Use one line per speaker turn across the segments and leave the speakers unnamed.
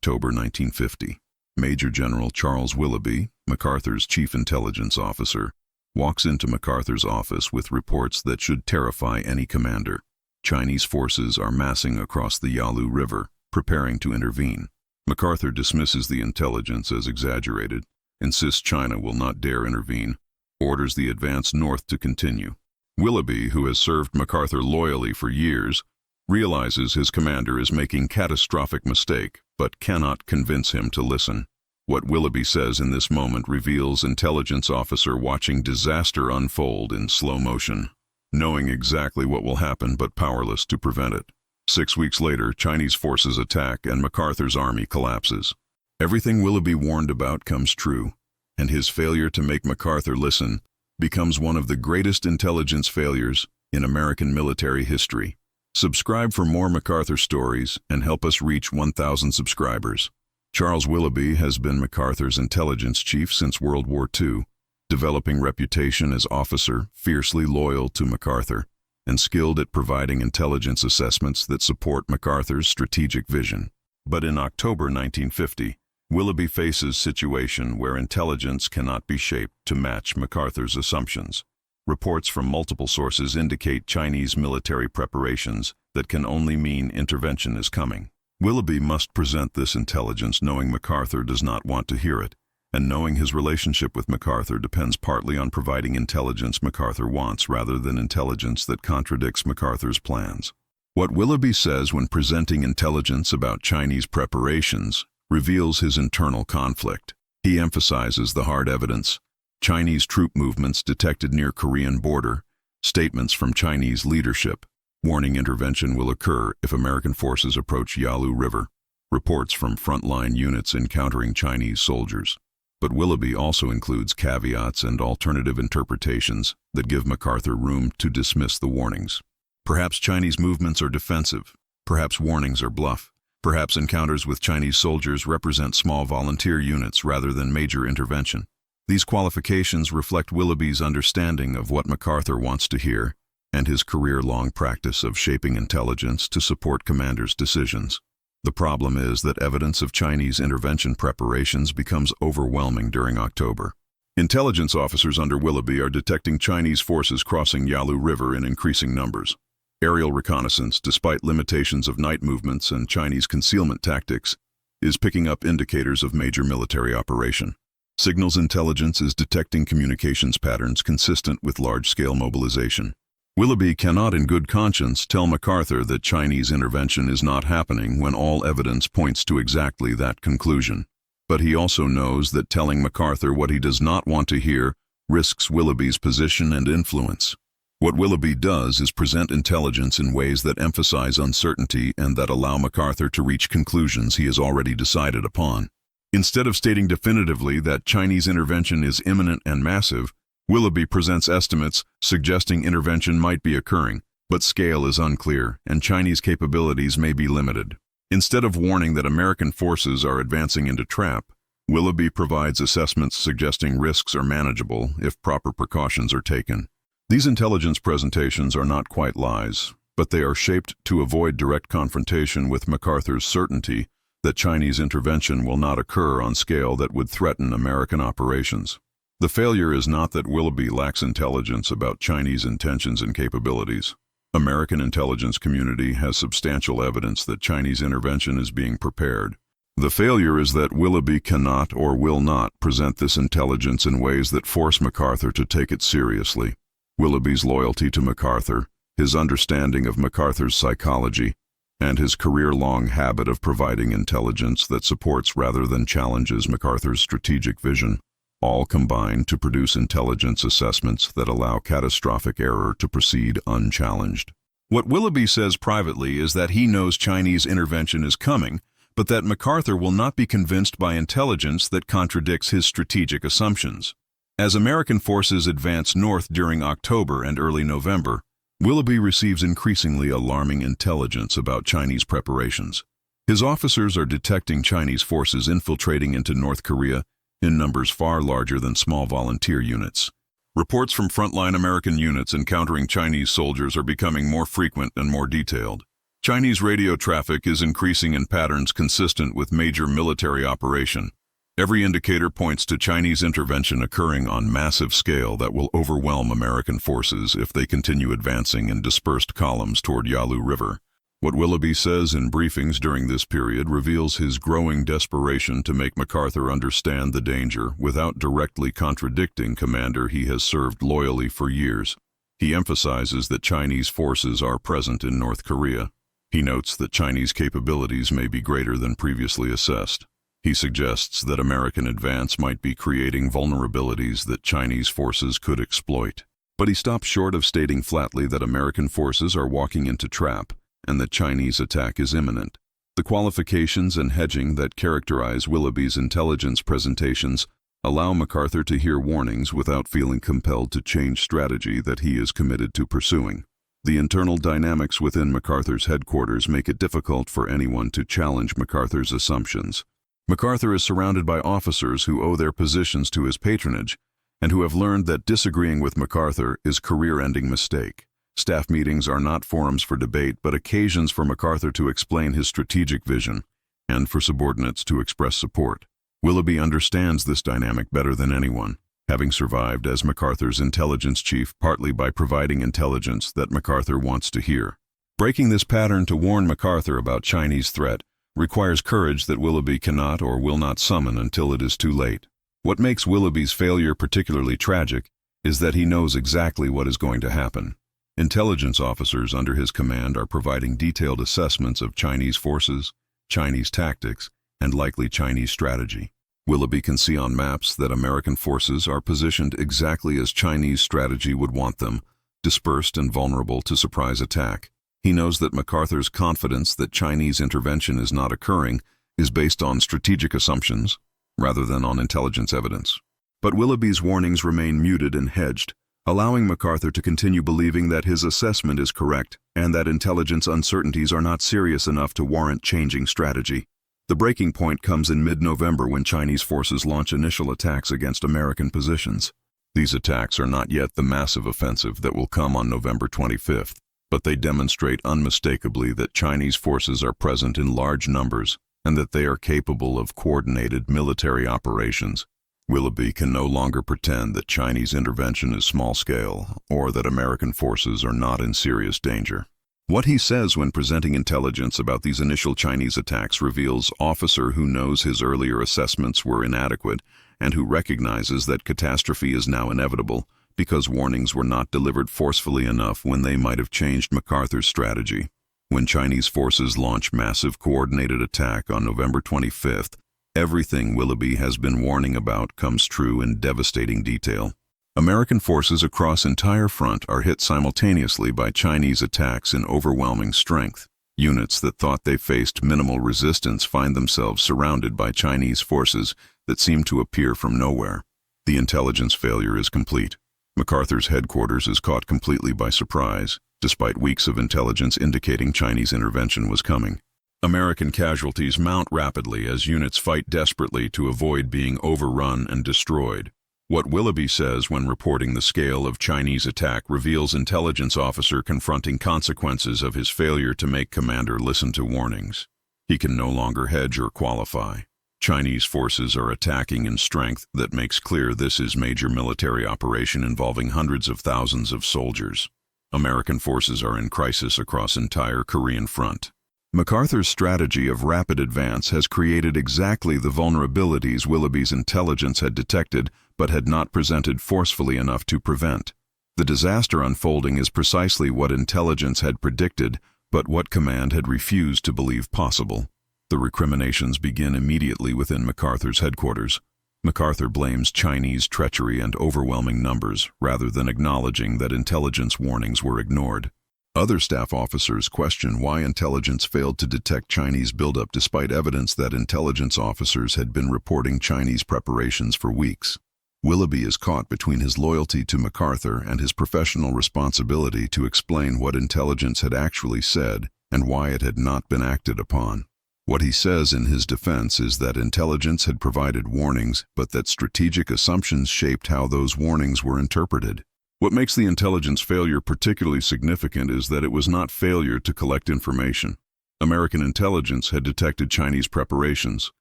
October 1950. Major General Charles Willoughby, MacArthur's chief intelligence officer, walks into MacArthur's office with reports that should terrify any commander. Chinese forces are massing across the Yalu River, preparing to intervene. MacArthur dismisses the intelligence as exaggerated, insists China will not dare intervene, orders the advance north to continue. Willoughby, who has served MacArthur loyally for years, realizes his commander is making a catastrophic mistake, but cannot convince him to listen. What Willoughby says in this moment reveals intelligence officer watching disaster unfold in slow motion, knowing exactly what will happen but powerless to prevent it. 6 weeks later, Chinese forces attack and MacArthur's army collapses. Everything Willoughby warned about comes true, and his failure to make MacArthur listen becomes one of the greatest intelligence failures in American military history. Subscribe for more MacArthur stories and help us reach 1,000 subscribers. Charles Willoughby has been MacArthur's intelligence chief since World War II, developing reputation as officer fiercely loyal to MacArthur and skilled at providing intelligence assessments that support MacArthur's strategic vision. But in October 1950, Willoughby faces a situation where intelligence cannot be shaped to match MacArthur's assumptions. Reports from multiple sources indicate Chinese military preparations that can only mean intervention is coming. Willoughby must present this intelligence knowing MacArthur does not want to hear it, and knowing his relationship with MacArthur depends partly on providing intelligence MacArthur wants rather than intelligence that contradicts MacArthur's plans. What Willoughby says when presenting intelligence about Chinese preparations reveals his internal conflict. He emphasizes the hard evidence: Chinese troop movements detected near Korean border, statements from Chinese leadership, warning intervention will occur if American forces approach Yalu River, reports from frontline units encountering Chinese soldiers. But Willoughby also includes caveats and alternative interpretations that give MacArthur room to dismiss the warnings. Perhaps Chinese movements are defensive, perhaps warnings are bluff, perhaps encounters with Chinese soldiers represent small volunteer units rather than major intervention. These qualifications reflect Willoughby's understanding of what MacArthur wants to hear and his career-long practice of shaping intelligence to support commanders' decisions. The problem is that evidence of Chinese intervention preparations becomes overwhelming during October. Intelligence officers under Willoughby are detecting Chinese forces crossing Yalu River in increasing numbers. Aerial reconnaissance, despite limitations of night movements and Chinese concealment tactics, is picking up indicators of major military operation. Signals intelligence is detecting communications patterns consistent with large-scale mobilization. Willoughby cannot in good conscience tell MacArthur that Chinese intervention is not happening when all evidence points to exactly that conclusion. But he also knows that telling MacArthur what he does not want to hear risks Willoughby's position and influence. What Willoughby does is present intelligence in ways that emphasize uncertainty and that allow MacArthur to reach conclusions he has already decided upon. Instead of stating definitively that Chinese intervention is imminent and massive, Willoughby presents estimates suggesting intervention might be occurring, but scale is unclear and Chinese capabilities may be limited. Instead of warning that American forces are advancing into trap, Willoughby provides assessments suggesting risks are manageable if proper precautions are taken. These intelligence presentations are not quite lies, but they are shaped to avoid direct confrontation with MacArthur's certainty that Chinese intervention will not occur on scale that would threaten American operations. The failure is not that Willoughby lacks intelligence about Chinese intentions and capabilities. American intelligence community has substantial evidence that Chinese intervention is being prepared. The failure is that Willoughby cannot or will not present this intelligence in ways that force MacArthur to take it seriously. Willoughby's loyalty to MacArthur, his understanding of MacArthur's psychology, and his career-long habit of providing intelligence that supports rather than challenges MacArthur's strategic vision, all combine to produce intelligence assessments that allow catastrophic error to proceed unchallenged. What Willoughby says privately is that he knows Chinese intervention is coming, but that MacArthur will not be convinced by intelligence that contradicts his strategic assumptions. As American forces advance north during October and early November, Willoughby receives increasingly alarming intelligence about Chinese preparations. His officers are detecting Chinese forces infiltrating into North Korea in numbers far larger than small volunteer units. Reports from frontline American units encountering Chinese soldiers are becoming more frequent and more detailed. Chinese radio traffic is increasing in patterns consistent with major military operation. Every indicator points to Chinese intervention occurring on massive scale that will overwhelm American forces if they continue advancing in dispersed columns toward Yalu River. What Willoughby says in briefings during this period reveals his growing desperation to make MacArthur understand the danger without directly contradicting commander he has served loyally for years. He emphasizes that Chinese forces are present in North Korea. He notes that Chinese capabilities may be greater than previously assessed. He suggests that American advance might be creating vulnerabilities that Chinese forces could exploit. But he stops short of stating flatly that American forces are walking into trap and that Chinese attack is imminent. The qualifications and hedging that characterize Willoughby's intelligence presentations allow MacArthur to hear warnings without feeling compelled to change strategy that he is committed to pursuing. The internal dynamics within MacArthur's headquarters make it difficult for anyone to challenge MacArthur's assumptions. MacArthur is surrounded by officers who owe their positions to his patronage and who have learned that disagreeing with MacArthur is a career-ending mistake. Staff meetings are not forums for debate, but occasions for MacArthur to explain his strategic vision and for subordinates to express support. Willoughby understands this dynamic better than anyone, having survived as MacArthur's intelligence chief partly by providing intelligence that MacArthur wants to hear. Breaking this pattern to warn MacArthur about Chinese threat requires courage that Willoughby cannot or will not summon until it is too late. What makes Willoughby's failure particularly tragic is that he knows exactly what is going to happen. Intelligence officers under his command are providing detailed assessments of Chinese forces, Chinese tactics, and likely Chinese strategy. Willoughby can see on maps that American forces are positioned exactly as Chinese strategy would want them, dispersed and vulnerable to surprise attack. He knows that MacArthur's confidence that Chinese intervention is not occurring is based on strategic assumptions rather than on intelligence evidence. But Willoughby's warnings remain muted and hedged, allowing MacArthur to continue believing that his assessment is correct and that intelligence uncertainties are not serious enough to warrant changing strategy. The breaking point comes in mid-November when Chinese forces launch initial attacks against American positions. These attacks are not yet the massive offensive that will come on November 25th, but they demonstrate unmistakably that Chinese forces are present in large numbers and that they are capable of coordinated military operations. Willoughby can no longer pretend that Chinese intervention is small-scale or that American forces are not in serious danger. What he says when presenting intelligence about these initial Chinese attacks reveals an officer who knows his earlier assessments were inadequate and who recognizes that catastrophe is now inevitable because warnings were not delivered forcefully enough when they might have changed MacArthur's strategy. When Chinese forces launch massive coordinated attack on November 25th, everything Willoughby has been warning about comes true in devastating detail. American forces across entire front are hit simultaneously by Chinese attacks in overwhelming strength. Units that thought they faced minimal resistance find themselves surrounded by Chinese forces that seem to appear from nowhere. The intelligence failure is complete. MacArthur's headquarters is caught completely by surprise, despite weeks of intelligence indicating Chinese intervention was coming. American casualties mount rapidly as units fight desperately to avoid being overrun and destroyed. What Willoughby says when reporting the scale of Chinese attack reveals intelligence officer confronting consequences of his failure to make commander listen to warnings. He can no longer hedge or qualify. Chinese forces are attacking in strength that makes clear this is major military operation involving hundreds of thousands of soldiers. American forces are in crisis across entire Korean front. MacArthur's strategy of rapid advance has created exactly the vulnerabilities Willoughby's intelligence had detected but had not presented forcefully enough to prevent. The disaster unfolding is precisely what intelligence had predicted, but what command had refused to believe possible. The recriminations begin immediately within MacArthur's headquarters. MacArthur blames Chinese treachery and overwhelming numbers, rather than acknowledging that intelligence warnings were ignored. Other staff officers question why intelligence failed to detect Chinese buildup despite evidence that intelligence officers had been reporting Chinese preparations for weeks. Willoughby is caught between his loyalty to MacArthur and his professional responsibility to explain what intelligence had actually said and why it had not been acted upon. What he says in his defense is that intelligence had provided warnings, but that strategic assumptions shaped how those warnings were interpreted. What makes the intelligence failure particularly significant is that it was not failure to collect information. American intelligence had detected Chinese preparations,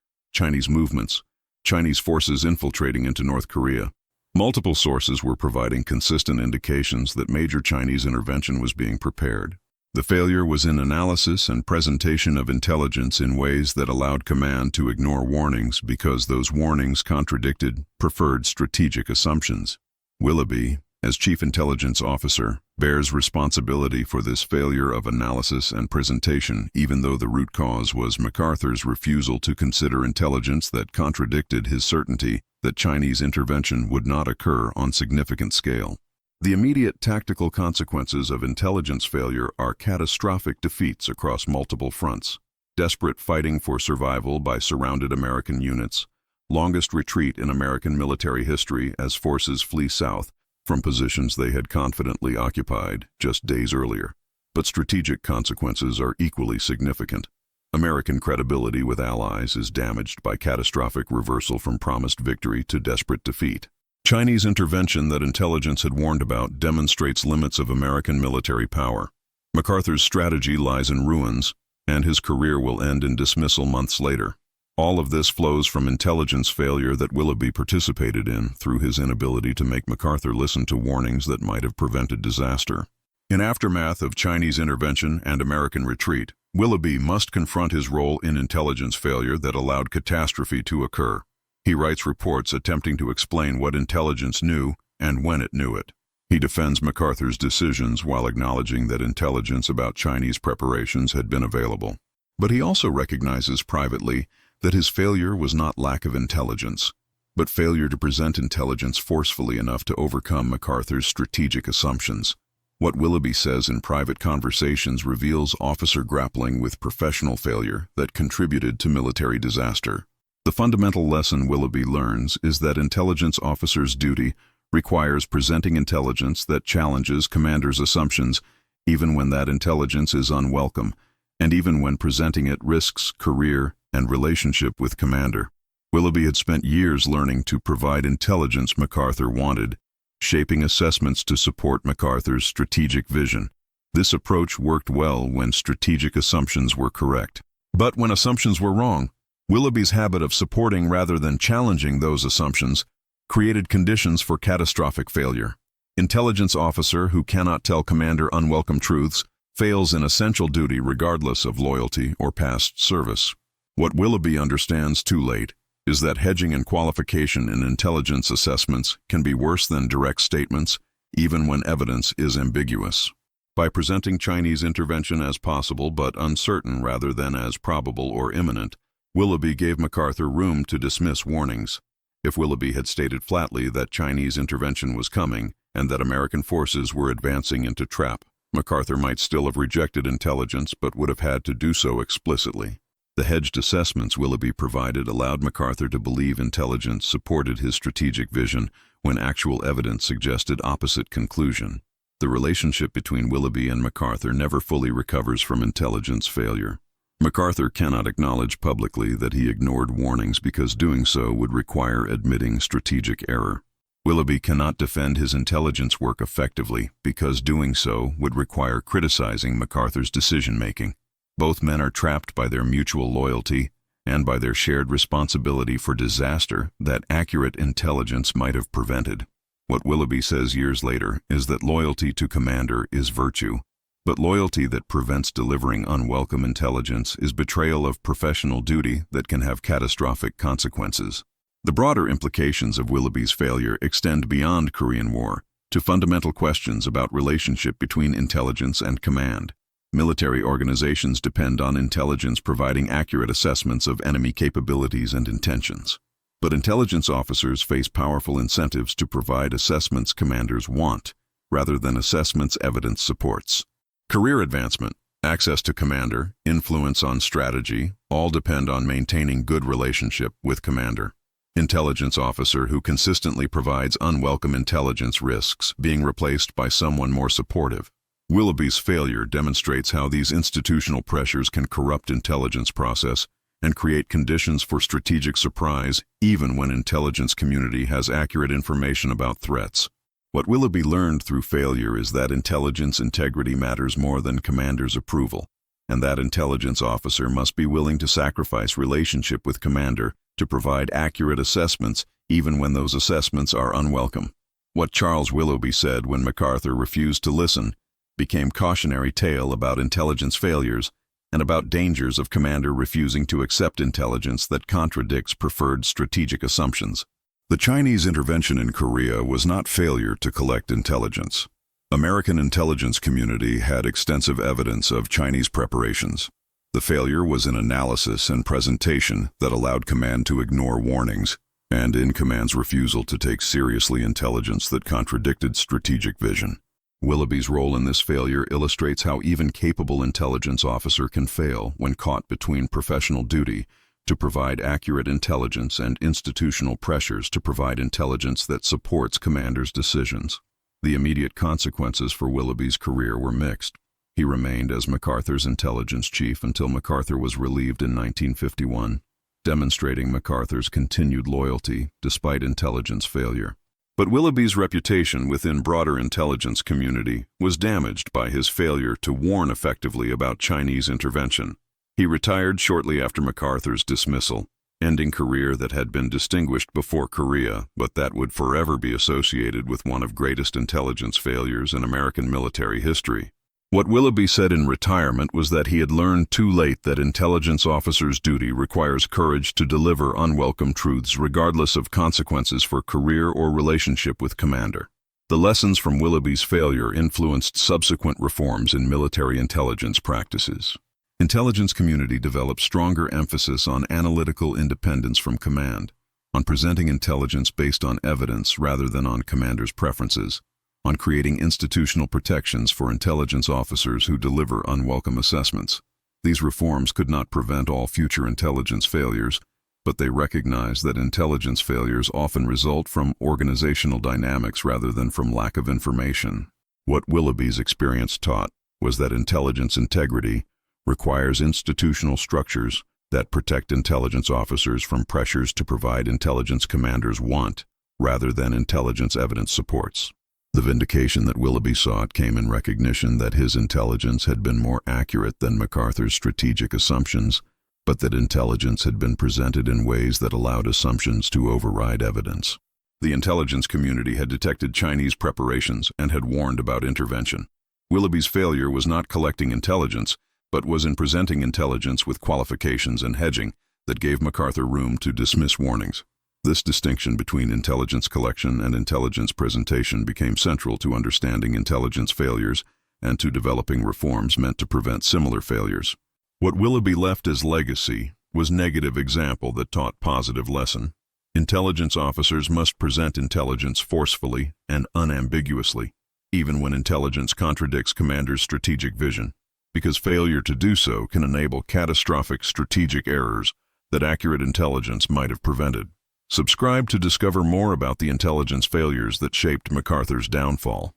Chinese movements, Chinese forces infiltrating into North Korea. Multiple sources were providing consistent indications that major Chinese intervention was being prepared. The failure was in analysis and presentation of intelligence in ways that allowed command to ignore warnings because those warnings contradicted preferred strategic assumptions. Willoughby, as Chief Intelligence Officer, bears responsibility for this failure of analysis and presentation, even though the root cause was MacArthur's refusal to consider intelligence that contradicted his certainty that Chinese intervention would not occur on significant scale. The immediate tactical consequences of intelligence failure are catastrophic defeats across multiple fronts, desperate fighting for survival by surrounded American units, longest retreat in American military history as forces flee south from positions they had confidently occupied just days earlier. But strategic consequences are equally significant. American credibility with allies is damaged by catastrophic reversal from promised victory to desperate defeat. Chinese intervention that intelligence had warned about demonstrates limits of American military power. MacArthur's strategy lies in ruins, and his career will end in dismissal months later. All of this flows from intelligence failure that Willoughby participated in through his inability to make MacArthur listen to warnings that might have prevented disaster. In aftermath of Chinese intervention and American retreat, Willoughby must confront his role in intelligence failure that allowed catastrophe to occur. He writes reports attempting to explain what intelligence knew and when it knew it. He defends MacArthur's decisions while acknowledging that intelligence about Chinese preparations had been available. But he also recognizes privately that his failure was not lack of intelligence, but failure to present intelligence forcefully enough to overcome MacArthur's strategic assumptions. What Willoughby says in private conversations reveals officer grappling with professional failure that contributed to military disaster. The fundamental lesson Willoughby learns is that intelligence officers' duty requires presenting intelligence that challenges commanders' assumptions, even when that intelligence is unwelcome, and even when presenting it risks career and relationship with commander. Willoughby had spent years learning to provide intelligence MacArthur wanted, shaping assessments to support MacArthur's strategic vision. This approach worked well when strategic assumptions were correct. But when assumptions were wrong, Willoughby's habit of supporting rather than challenging those assumptions created conditions for catastrophic failure. Intelligence officer who cannot tell commander unwelcome truths fails in essential duty regardless of loyalty or past service. What Willoughby understands too late is that hedging and qualification in intelligence assessments can be worse than direct statements, even when evidence is ambiguous. By presenting Chinese intervention as possible but uncertain rather than as probable or imminent, Willoughby gave MacArthur room to dismiss warnings. If Willoughby had stated flatly that Chinese intervention was coming and that American forces were advancing into trap, MacArthur might still have rejected intelligence but would have had to do so explicitly. The hedged assessments Willoughby provided allowed MacArthur to believe intelligence supported his strategic vision when actual evidence suggested opposite conclusion. The relationship between Willoughby and MacArthur never fully recovers from intelligence failure. MacArthur cannot acknowledge publicly that he ignored warnings because doing so would require admitting strategic error. Willoughby cannot defend his intelligence work effectively because doing so would require criticizing MacArthur's decision-making. Both men are trapped by their mutual loyalty and by their shared responsibility for disaster that accurate intelligence might have prevented. What Willoughby says years later is that loyalty to commander is virtue, but loyalty that prevents delivering unwelcome intelligence is betrayal of professional duty that can have catastrophic consequences. The broader implications of Willoughby's failure extend beyond Korean War to fundamental questions about relationship between intelligence and command. Military organizations depend on intelligence providing accurate assessments of enemy capabilities and intentions. But intelligence officers face powerful incentives to provide assessments commanders want, rather than assessments evidence supports. Career advancement, access to commander, influence on strategy, all depend on maintaining good relationship with commander. Intelligence officer who consistently provides unwelcome intelligence risks being replaced by someone more supportive. Willoughby's failure demonstrates how these institutional pressures can corrupt intelligence process and create conditions for strategic surprise even when intelligence community has accurate information about threats. What Willoughby learned through failure is that intelligence integrity matters more than commander's approval, and that intelligence officer must be willing to sacrifice relationship with commander to provide accurate assessments even when those assessments are unwelcome. What Charles Willoughby said when MacArthur refused to listen became cautionary tale about intelligence failures and about dangers of commander refusing to accept intelligence that contradicts preferred strategic assumptions. The Chinese intervention in Korea was not failure to collect intelligence. American intelligence community had extensive evidence of Chinese preparations. The failure was in analysis and presentation that allowed command to ignore warnings, and in command's refusal to take seriously intelligence that contradicted strategic vision. Willoughby's role in this failure illustrates how even capable intelligence officer can fail when caught between professional duty to provide accurate intelligence and institutional pressures to provide intelligence that supports commander's decisions. The immediate consequences for Willoughby's career were mixed. He remained as MacArthur's intelligence chief until MacArthur was relieved in 1951, demonstrating MacArthur's continued loyalty despite intelligence failure. But Willoughby's reputation within broader intelligence community was damaged by his failure to warn effectively about Chinese intervention. He retired shortly after MacArthur's dismissal, ending career that had been distinguished before Korea, but that would forever be associated with one of greatest intelligence failures in American military history. What Willoughby said in retirement was that he had learned too late that intelligence officers' duty requires courage to deliver unwelcome truths regardless of consequences for career or relationship with commander. The lessons from Willoughby's failure influenced subsequent reforms in military intelligence practices. Intelligence community developed stronger emphasis on analytical independence from command, on presenting intelligence based on evidence rather than on commander's preferences, on creating institutional protections for intelligence officers who deliver unwelcome assessments. These reforms could not prevent all future intelligence failures, but they recognize that intelligence failures often result from organizational dynamics rather than from lack of information. What Willoughby's experience taught was that intelligence integrity requires institutional structures that protect intelligence officers from pressures to provide intelligence commanders want, rather than intelligence evidence supports. The vindication that Willoughby sought came in recognition that his intelligence had been more accurate than MacArthur's strategic assumptions, but that intelligence had been presented in ways that allowed assumptions to override evidence. The intelligence community had detected Chinese preparations and had warned about intervention. Willoughby's failure was not collecting intelligence, but was in presenting intelligence with qualifications and hedging that gave MacArthur room to dismiss warnings. This distinction between intelligence collection and intelligence presentation became central to understanding intelligence failures and to developing reforms meant to prevent similar failures. What Willoughby left as legacy was negative example that taught positive lesson. Intelligence officers must present intelligence forcefully and unambiguously, even when intelligence contradicts commander's strategic vision, because failure to do so can enable catastrophic strategic errors that accurate intelligence might have prevented. Subscribe to discover more about the intelligence failures that shaped MacArthur's downfall.